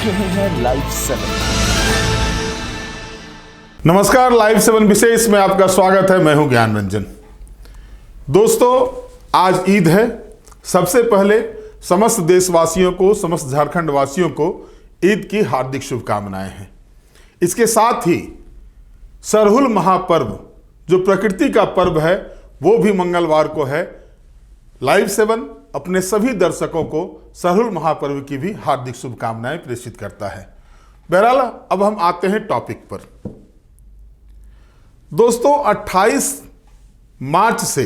रहे हैं लाइव 7। नमस्कार, लाइव 7 विशेष में आपका स्वागत है। मैं हूं ज्ञान रंजन। दोस्तों, आज ईद है। सबसे पहले समस्त देशवासियों को, समस्त झारखंड वासियों को ईद की हार्दिक शुभकामनाएं हैं। इसके साथ ही सरहुल महापर्व, जो प्रकृति का पर्व है, वो भी मंगलवार को है। लाइव 7 अपने सभी दर्शकों को सरहुल महापर्व की भी हार्दिक शुभकामनाएं प्रेषित करता है। बहरहाल, अब हम आते हैं टॉपिक पर। दोस्तों, 28 मार्च से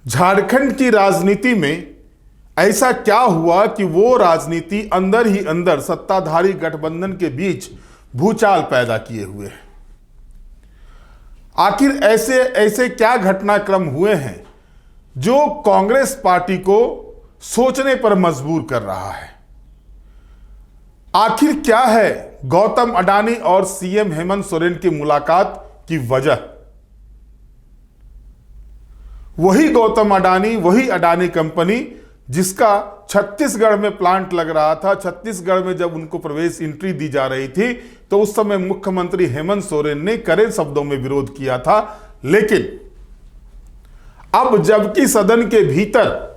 झारखंड की राजनीति में ऐसा क्या हुआ कि वो राजनीति अंदर ही अंदर सत्ताधारी गठबंधन के बीच भूचाल पैदा किए हुए है। आखिर ऐसे ऐसे क्या घटनाक्रम हुए हैं जो कांग्रेस पार्टी को सोचने पर मजबूर कर रहा है? आखिर क्या है गौतम अडानी और सीएम हेमंत सोरेन की मुलाकात की वजह? वही गौतम अडानी, वही अडानी कंपनी जिसका छत्तीसगढ़ में प्लांट लग रहा था। छत्तीसगढ़ में जब उनको प्रवेश एंट्री दी जा रही थी तो उस समय मुख्यमंत्री हेमंत सोरेन ने कड़े शब्दों में विरोध किया था। लेकिन अब जबकि सदन के भीतर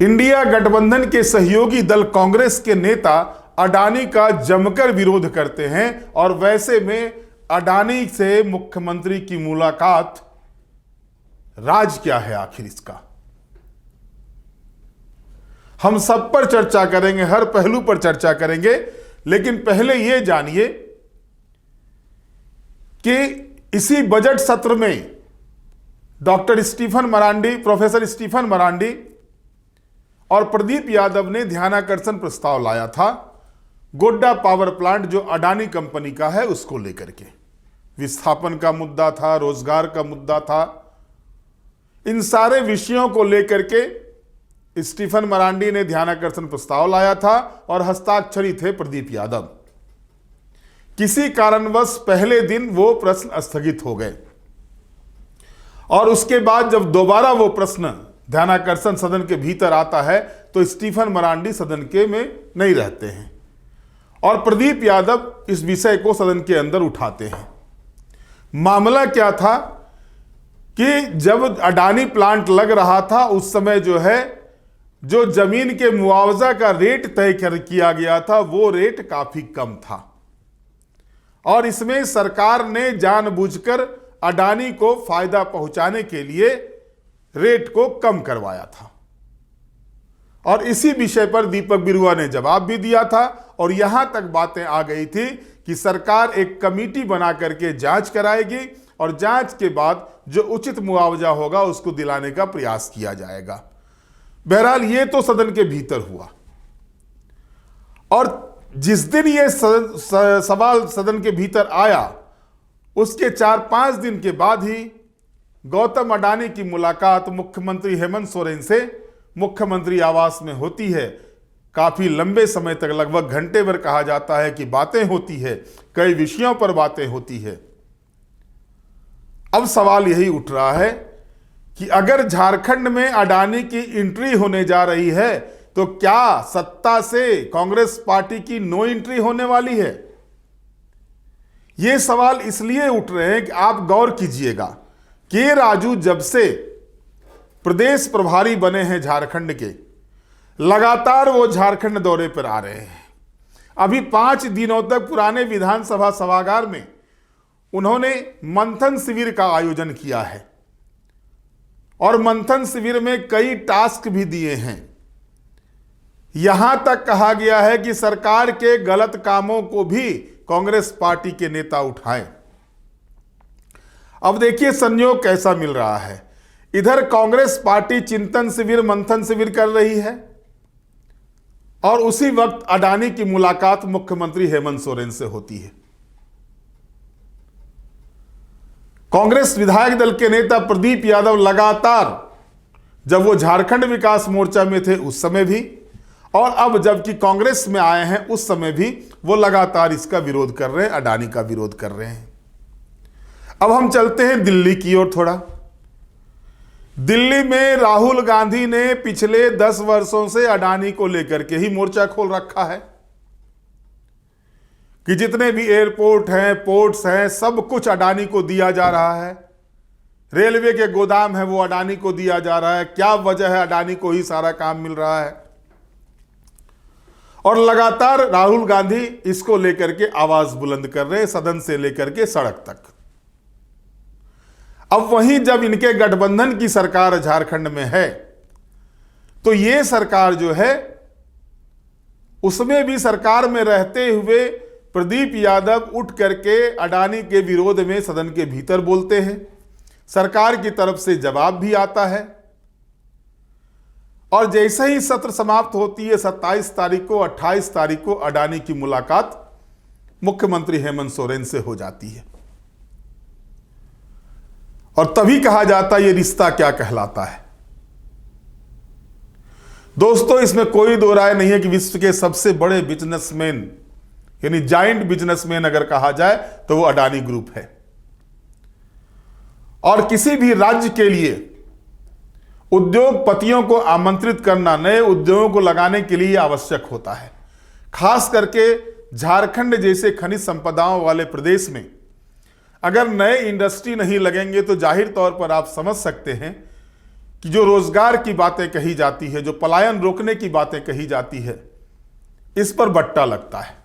इंडिया गठबंधन के सहयोगी दल कांग्रेस के नेता अडानी का जमकर विरोध करते हैं, और वैसे में अडानी से मुख्यमंत्री की मुलाकात, राज क्या है आखिर इसका? हम सब पर चर्चा करेंगे, हर पहलू पर चर्चा करेंगे। लेकिन पहले यह जानिए कि इसी बजट सत्र में डॉक्टर स्टीफन मरांडी, प्रोफेसर स्टीफन मरांडी और प्रदीप यादव ने ध्यानाकर्षण प्रस्ताव लाया था गोड्डा पावर प्लांट जो अडानी कंपनी का है उसको लेकर के। विस्थापन का मुद्दा था, रोजगार का मुद्दा था। इन सारे विषयों को लेकर के स्टीफन मरांडी ने ध्यानाकर्षण प्रस्ताव लाया था और हस्ताक्षरी थे प्रदीप यादव। किसी कारणवश पहले दिन वो प्रश्न स्थगित हो गए, और उसके बाद जब दोबारा वो प्रश्न ध्यानाकर्षण सदन के भीतर आता है तो स्टीफन मरांडी सदन के में नहीं रहते हैं और प्रदीप यादव इस विषय को सदन के अंदर उठाते हैं। मामला क्या था कि जब अडानी प्लांट लग रहा था उस समय जो जमीन के मुआवजा का रेट तय किया गया था वो रेट काफी कम था, और इसमें सरकार ने जानबूझकर अडानी को फायदा पहुंचाने के लिए रेट को कम करवाया था। और इसी विषय पर दीपक बिरुआ ने जवाब भी दिया था, और यहां तक बातें आ गई थी कि सरकार एक कमेटी बना करके जांच कराएगी और जांच के बाद जो उचित मुआवजा होगा उसको दिलाने का प्रयास किया जाएगा। बहरहाल, ये तो सदन के भीतर हुआ, और जिस दिन ये सवाल सदन के भीतर आया उसके 4-5 दिन के बाद ही गौतम अडानी की मुलाकात मुख्यमंत्री हेमंत सोरेन से मुख्यमंत्री आवास में होती है। काफी लंबे समय तक, लगभग घंटे भर कहा जाता है कि बातें होती है, कई विषयों पर बातें होती है। अब सवाल यही उठ रहा है कि अगर झारखंड में अडानी की एंट्री होने जा रही है तो क्या सत्ता से कांग्रेस पार्टी की नो एंट्री होने वाली है? ये सवाल इसलिए उठ रहे हैं कि आप गौर कीजिएगा के राजू जब से प्रदेश प्रभारी बने हैं झारखंड के, लगातार वो झारखंड दौरे पर आ रहे हैं। अभी 5 दिनों तक पुराने विधानसभा सभागार में उन्होंने मंथन शिविर का आयोजन किया है, और मंथन शिविर में कई टास्क भी दिए हैं। यहां तक कहा गया है कि सरकार के गलत कामों को भी कांग्रेस पार्टी के नेता उठाएं। अब देखिए संयोग कैसा मिल रहा है। इधर कांग्रेस पार्टी चिंतन शिविर, मंथन शिविर कर रही है, और उसी वक्त अडानी की मुलाकात मुख्यमंत्री हेमंत सोरेन से होती है। कांग्रेस विधायक दल के नेता प्रदीप यादव लगातार, जब वो झारखंड विकास मोर्चा में थे उस समय भी, और अब जबकि कांग्रेस में आए हैं उस समय भी, वो लगातार इसका विरोध कर रहे हैं, अडानी का विरोध कर रहे हैं। अब हम चलते हैं दिल्ली की ओर थोड़ा। दिल्ली में राहुल गांधी ने पिछले 10 वर्षों से अडानी को लेकर के ही मोर्चा खोल रखा है। कि जितने भी एयरपोर्ट हैं, पोर्ट्स हैं, सब कुछ अडानी को दिया जा रहा है। रेलवे के गोदाम है वो अडानी को दिया जा रहा है। क्या वजह है? अडानी को ही सारा काम मिल रहा है। और लगातार राहुल गांधी इसको लेकर के आवाज बुलंद कर रहे हैं, सदन से लेकर के सड़क तक। अब वहीं जब इनके गठबंधन की सरकार झारखंड में है, तो ये सरकार जो है उसमें भी सरकार में रहते हुए प्रदीप यादव उठ करके अडानी के विरोध में सदन के भीतर बोलते हैं। सरकार की तरफ से जवाब भी आता है और जैसे ही सत्र समाप्त होती है 27 तारीख को, 28 तारीख को अडानी की मुलाकात मुख्यमंत्री हेमंत सोरेन से हो जाती है। और तभी कहा जाता है ये रिश्ता क्या कहलाता है। दोस्तों, इसमें कोई दो राय नहीं है कि विश्व के सबसे बड़े बिजनेसमैन यानी जाइंट बिजनेसमैन अगर कहा जाए तो वो अडानी ग्रुप है। और किसी भी राज्य के लिए उद्योगपतियों को आमंत्रित करना, नए उद्योगों को लगाने के लिए आवश्यक होता है। खास करके झारखंड जैसे खनिज संपदाओं वाले प्रदेश में अगर नए इंडस्ट्री नहीं लगेंगे तो जाहिर तौर पर आप समझ सकते हैं कि जो रोजगार की बातें कही जाती है, जो पलायन रोकने की बातें कही जाती है, इस पर बट्टा लगता है।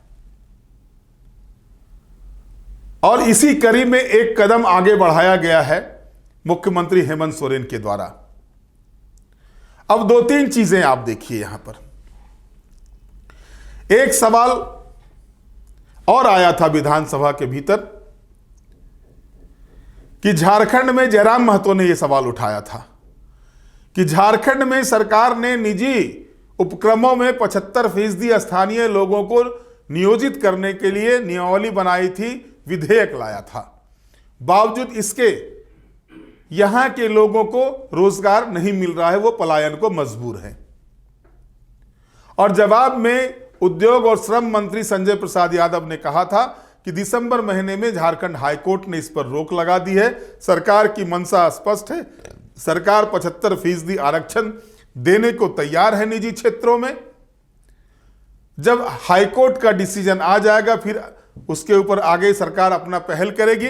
और इसी कड़ी में एक कदम आगे बढ़ाया गया है मुख्यमंत्री हेमंत सोरेन के द्वारा। अब 2-3 चीजें आप देखिए यहां पर। एक सवाल और आया था विधानसभा के भीतर कि झारखंड में जयराम महतो ने यह सवाल उठाया था कि झारखंड में सरकार ने निजी उपक्रमों में 75% स्थानीय लोगों को नियोजित करने के लिए नियमावली बनाई थी, विधेयक लाया था। बावजूद इसके यहां के लोगों को रोजगार नहीं मिल रहा है, वो पलायन को मजबूर है। और जवाब में उद्योग और श्रम मंत्री संजय प्रसाद यादव ने कहा था कि दिसंबर महीने में झारखंड हाईकोर्ट ने इस पर रोक लगा दी है। सरकार की मंशा स्पष्ट है, सरकार 75% आरक्षण देने को तैयार है निजी क्षेत्रों में। जब हाईकोर्ट का डिसीजन आ जाएगा फिर उसके ऊपर आगे सरकार अपना पहल करेगी,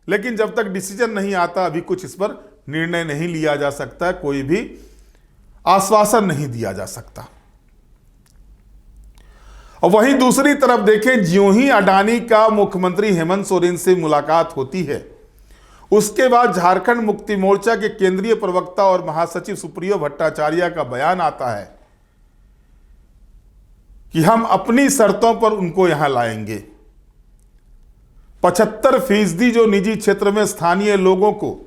लेकिन जब तक डिसीजन नहीं आता अभी कुछ इस पर निर्णय नहीं लिया जा सकता, कोई भी आश्वासन नहीं दिया जा सकता। और वहीं दूसरी तरफ देखें, ज्यों ही अडानी का मुख्यमंत्री हेमंत सोरेन से मुलाकात होती है, उसके बाद झारखंड मुक्ति मोर्चा के केंद्रीय प्रवक्ता और महासचिव सुप्रियो भट्टाचार्य का बयान आता है कि हम अपनी शर्तों पर उनको यहां लाएंगे। 75% जो निजी क्षेत्र में स्थानीय लोगों को,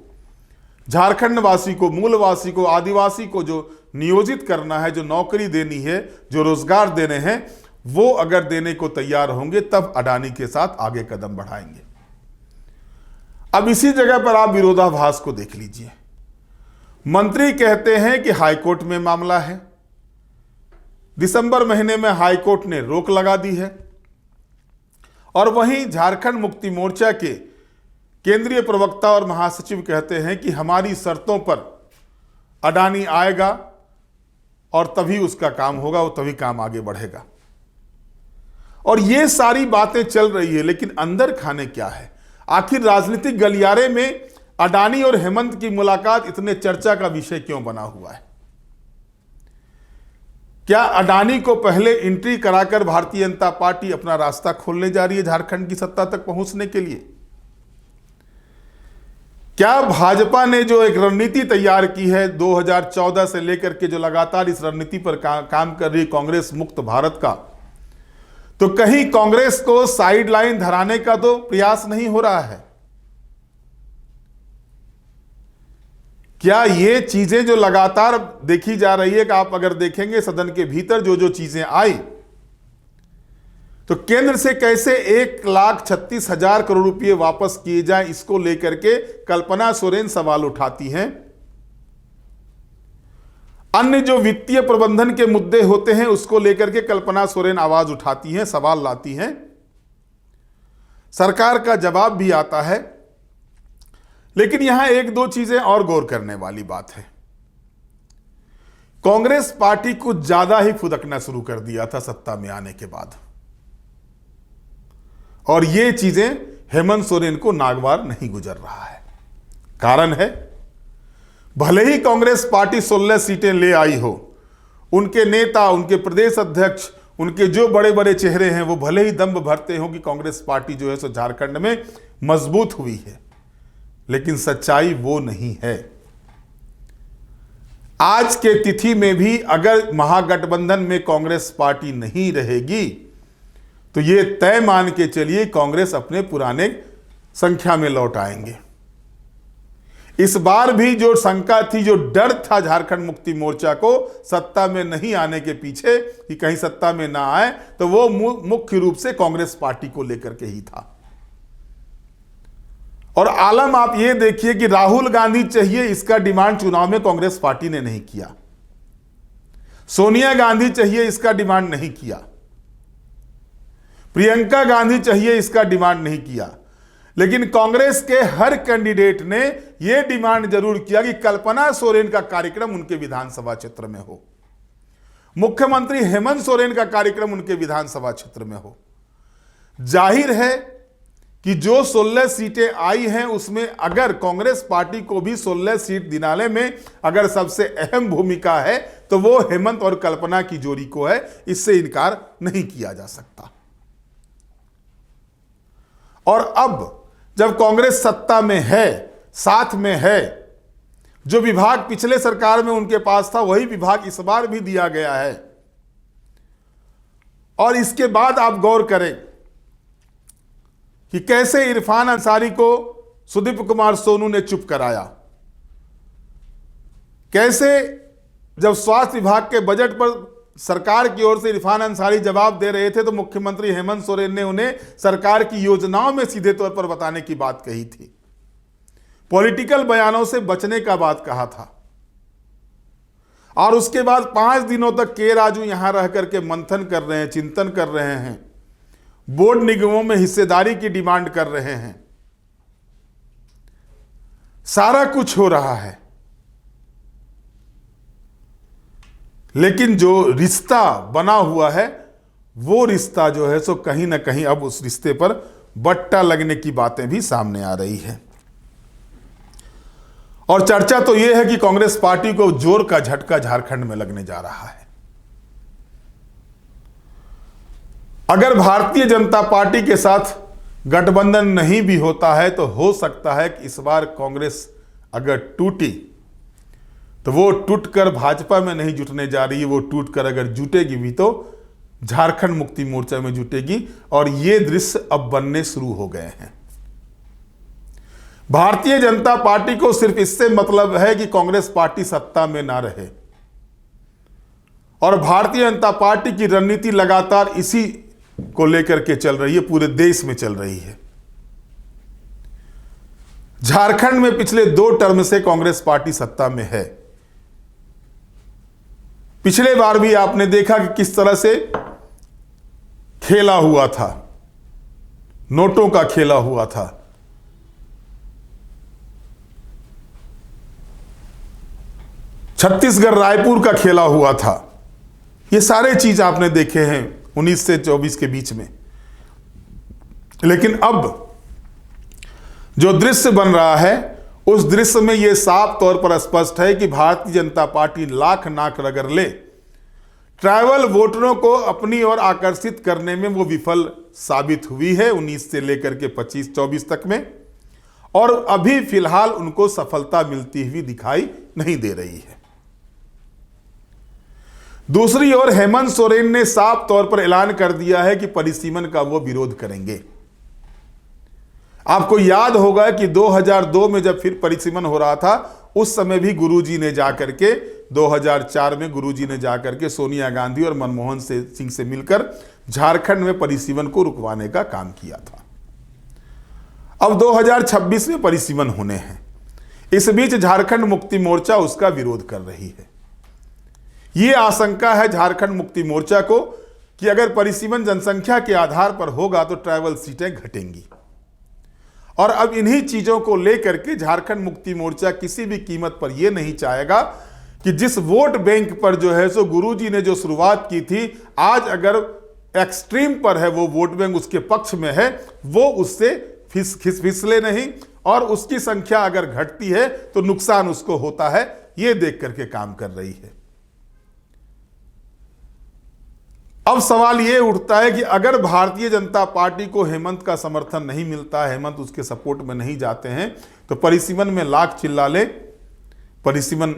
झारखंड वासी को, मूलवासी को, आदिवासी को जो नियोजित करना है, जो नौकरी देनी है, जो रोजगार देने हैं, वो अगर देने को तैयार होंगे तब अडानी के साथ आगे कदम बढ़ाएंगे। अब इसी जगह पर आप विरोधाभास को देख लीजिए। मंत्री कहते हैं कि हाईकोर्ट में मामला है, दिसंबर महीने में हाईकोर्ट ने रोक लगा दी है, और वहीं झारखंड मुक्ति मोर्चा के केंद्रीय प्रवक्ता और महासचिव कहते हैं कि हमारी शर्तों पर अडानी आएगा और तभी उसका काम होगा, वो तभी काम आगे बढ़ेगा। और ये सारी बातें चल रही है, लेकिन अंदर खाने क्या है? आखिर राजनीतिक गलियारे में अडानी और हेमंत की मुलाकात इतने चर्चा का विषय क्यों बना हुआ है? क्या अडानी को पहले एंट्री कराकर भारतीय जनता पार्टी अपना रास्ता खोलने जा रही है झारखंड की सत्ता तक पहुंचने के लिए? क्या भाजपा ने जो एक रणनीति तैयार की है 2014 से लेकर के, जो लगातार इस रणनीति पर काम कर रही है, कांग्रेस मुक्त भारत का, तो कहीं कांग्रेस को साइडलाइन धराने का तो प्रयास नहीं हो रहा है? क्या ये चीजें जो लगातार देखी जा रही है कि आप अगर देखेंगे सदन के भीतर जो जो चीजें आई, तो केंद्र से कैसे 1,36,000 करोड़ रुपए वापस किए जाएं, इसको लेकर के कल्पना सोरेन सवाल उठाती हैं। अन्य जो वित्तीय प्रबंधन के मुद्दे होते हैं उसको लेकर के कल्पना सोरेन आवाज उठाती हैं, सवाल लाती हैं। सरकार का जवाब भी आता है, लेकिन यहां 1-2 चीजें और गौर करने वाली बात है। कांग्रेस पार्टी कुछ ज्यादा ही फुदकना शुरू कर दिया था सत्ता में आने के बाद। और ये चीजें हेमंत सोरेन को नागवार नहीं गुजर रहा है। कारण है, भले ही कांग्रेस पार्टी 16 सीटें ले आई हो, उनके नेता, उनके प्रदेश अध्यक्ष, उनके जो बड़े बड़े चेहरे हैं वो भले ही दम्भ भरते हो कि कांग्रेस पार्टी जो है सो झारखंड में मजबूत हुई है, लेकिन सच्चाई वो नहीं है। आज के तिथि में भी अगर महागठबंधन में कांग्रेस पार्टी नहीं रहेगी तो ये तय मान के चलिए कांग्रेस अपने पुराने संख्या में लौट आएंगे। इस बार भी जो शंका थी, जो डर था झारखंड मुक्ति मोर्चा को सत्ता में नहीं आने के पीछे कि कहीं सत्ता में ना आए, तो वो मुख्य रूप से कांग्रेस पार्टी को लेकर के ही था। और आलम आप ये देखिए कि राहुल गांधी चाहिए, इसका डिमांड चुनाव में कांग्रेस पार्टी ने नहीं किया। सोनिया गांधी चाहिए, इसका डिमांड नहीं किया। प्रियंका गांधी चाहिए, इसका डिमांड नहीं किया। लेकिन कांग्रेस के हर कैंडिडेट ने यह डिमांड जरूर किया कि कल्पना सोरेन का कार्यक्रम उनके विधानसभा क्षेत्र में हो, मुख्यमंत्री हेमंत सोरेन का कार्यक्रम उनके विधानसभा क्षेत्र में हो। जाहिर है कि जो 16 सीटें आई हैं उसमें अगर कांग्रेस पार्टी को भी 16 सीट दिलाने में अगर सबसे अहम भूमिका है तो वो हेमंत और कल्पना की जोड़ी को है, इससे इनकार नहीं किया जा सकता। और अब जब कांग्रेस सत्ता में है, साथ में है, जो विभाग पिछले सरकार में उनके पास था वही विभाग इस बार भी दिया गया है। और इसके बाद आप गौर करें कि कैसे इरफान अंसारी को सुदीप कुमार सोनू ने चुप कराया, कैसे जब स्वास्थ्य विभाग के बजट पर सरकार की ओर से इरफान अंसारी जवाब दे रहे थे तो मुख्यमंत्री हेमंत सोरेन ने उन्हें सरकार की योजनाओं में सीधे तौर पर बताने की बात कही थी, पॉलिटिकल बयानों से बचने का बात कहा था। और उसके बाद 5 दिनों तक के राजू यहां रह करके मंथन कर रहे हैं, चिंतन कर रहे हैं, बोर्ड निगमों में हिस्सेदारी की डिमांड कर रहे हैं। सारा कुछ हो रहा है, लेकिन जो रिश्ता बना हुआ है वो रिश्ता जो है सो कहीं ना कहीं अब उस रिश्ते पर बट्टा लगने की बातें भी सामने आ रही है। और चर्चा तो यह है कि कांग्रेस पार्टी को जोर का झटका झारखंड में लगने जा रहा है। अगर भारतीय जनता पार्टी के साथ गठबंधन नहीं भी होता है तो हो सकता है कि इस बार कांग्रेस अगर टूटी तो वो टूटकर भाजपा में नहीं जुटने जा रही है, वो टूटकर अगर जुटेगी भी तो झारखंड मुक्ति मोर्चा में जुटेगी। और ये दृश्य अब बनने शुरू हो गए हैं। भारतीय जनता पार्टी को सिर्फ इससे मतलब है कि कांग्रेस पार्टी सत्ता में ना रहे, और भारतीय जनता पार्टी की रणनीति लगातार इसी को लेकर के चल रही है, पूरे देश में चल रही है। झारखंड में पिछले 2 टर्म से कांग्रेस पार्टी सत्ता में है। पिछले बार भी आपने देखा कि किस तरह से खेला हुआ था, नोटों का खेला हुआ था। छत्तीसगढ़ रायपुर का खेला हुआ था। ये सारे चीज आपने देखे हैं 19 से 24 के बीच में। लेकिन अब जो दृश्य बन रहा है उस दृश्य में यह साफ तौर पर स्पष्ट है कि भारतीय जनता पार्टी लाख नाक रगड़ ले, ट्राइबल वोटरों को अपनी ओर आकर्षित करने में वो विफल साबित हुई है 19 से लेकर के 25-24 तक में, और अभी फिलहाल उनको सफलता मिलती हुई दिखाई नहीं दे रही है। दूसरी ओर हेमंत सोरेन ने साफ तौर पर ऐलान कर दिया है कि परिसीमन का वो विरोध करेंगे। आपको याद होगा कि 2002 में जब फिर परिसीमन हो रहा था उस समय भी गुरुजी ने जाकर के 2004 में गुरुजी ने जाकर के सोनिया गांधी और मनमोहन सिंह से मिलकर झारखंड में परिसीमन को रुकवाने का काम किया था। अब 2026 में परिसीमन होने हैं। इस बीच झारखंड मुक्ति मोर्चा उसका विरोध कर रही है। यह आशंका है झारखंड मुक्ति मोर्चा को कि अगर परिसीमन जनसंख्या के आधार पर होगा तो ट्राइबल सीटें घटेंगी। और अब इन्हीं चीजों को लेकर के झारखंड मुक्ति मोर्चा किसी भी कीमत पर यह नहीं चाहेगा कि जिस वोट बैंक पर जो है सो गुरुजी ने जो शुरुआत की थी, आज अगर एक्सट्रीम पर है, वो वोट बैंक उसके पक्ष में है, वो उससे फिसले नहीं, और उसकी संख्या अगर घटती है तो नुकसान उसको होता है, ये देख करके काम कर रही है। अब सवाल यह उठता है कि अगर भारतीय जनता पार्टी को हेमंत का समर्थन नहीं मिलता, हेमंत उसके सपोर्ट में नहीं जाते हैं, तो परिसीमन में लाख चिल्ला ले, परिसीमन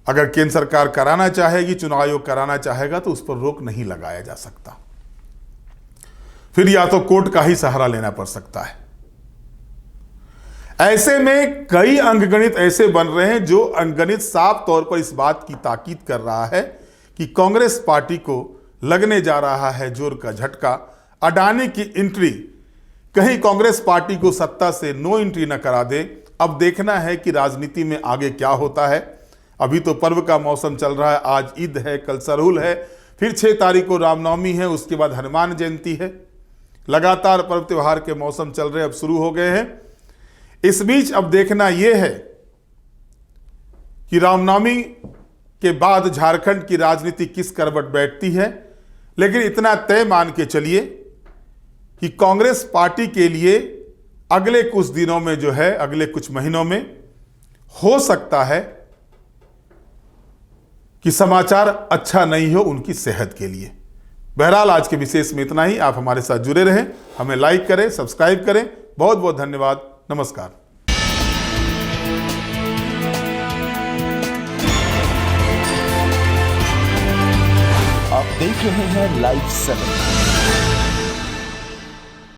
अगर केंद्र सरकार कराना चाहेगी, चुनाव आयोग कराना चाहेगा, तो उस पर रोक नहीं लगाया जा सकता। फिर या तो कोर्ट का ही सहारा लेना पड़ सकता है। ऐसे में कई अंकगणित ऐसे बन रहे हैं जो अंकगणित साफ तौर पर इस बात की ताकीद कर रहा है कि कांग्रेस पार्टी को लगने जा रहा है जोर का झटका। अडानी की एंट्री कहीं कांग्रेस पार्टी को सत्ता से नो एंट्री न करा दे। अब देखना है कि राजनीति में आगे क्या होता है। अभी तो पर्व का मौसम चल रहा है, आज ईद है, कल सरहुल है, फिर 6 तारीख को रामनवमी है, उसके बाद हनुमान जयंती है। लगातार पर्व त्योहार के मौसम चल रहे, अब शुरू हो गए हैं। इस बीच अब देखना यह है कि रामनवमी के बाद झारखंड की राजनीति किस करवट बैठती है। लेकिन इतना तय मान के चलिए कि कांग्रेस पार्टी के लिए अगले कुछ दिनों में जो है, अगले कुछ महीनों में हो सकता है कि समाचार अच्छा नहीं हो उनकी सेहत के लिए। बहरहाल आज के विशेष में इतना ही। आप हमारे साथ जुड़े रहें, हमें लाइक करें, सब्सक्राइब करें। बहुत बहुत धन्यवाद। नमस्कार। आप देख रहे हैं लाइव 7।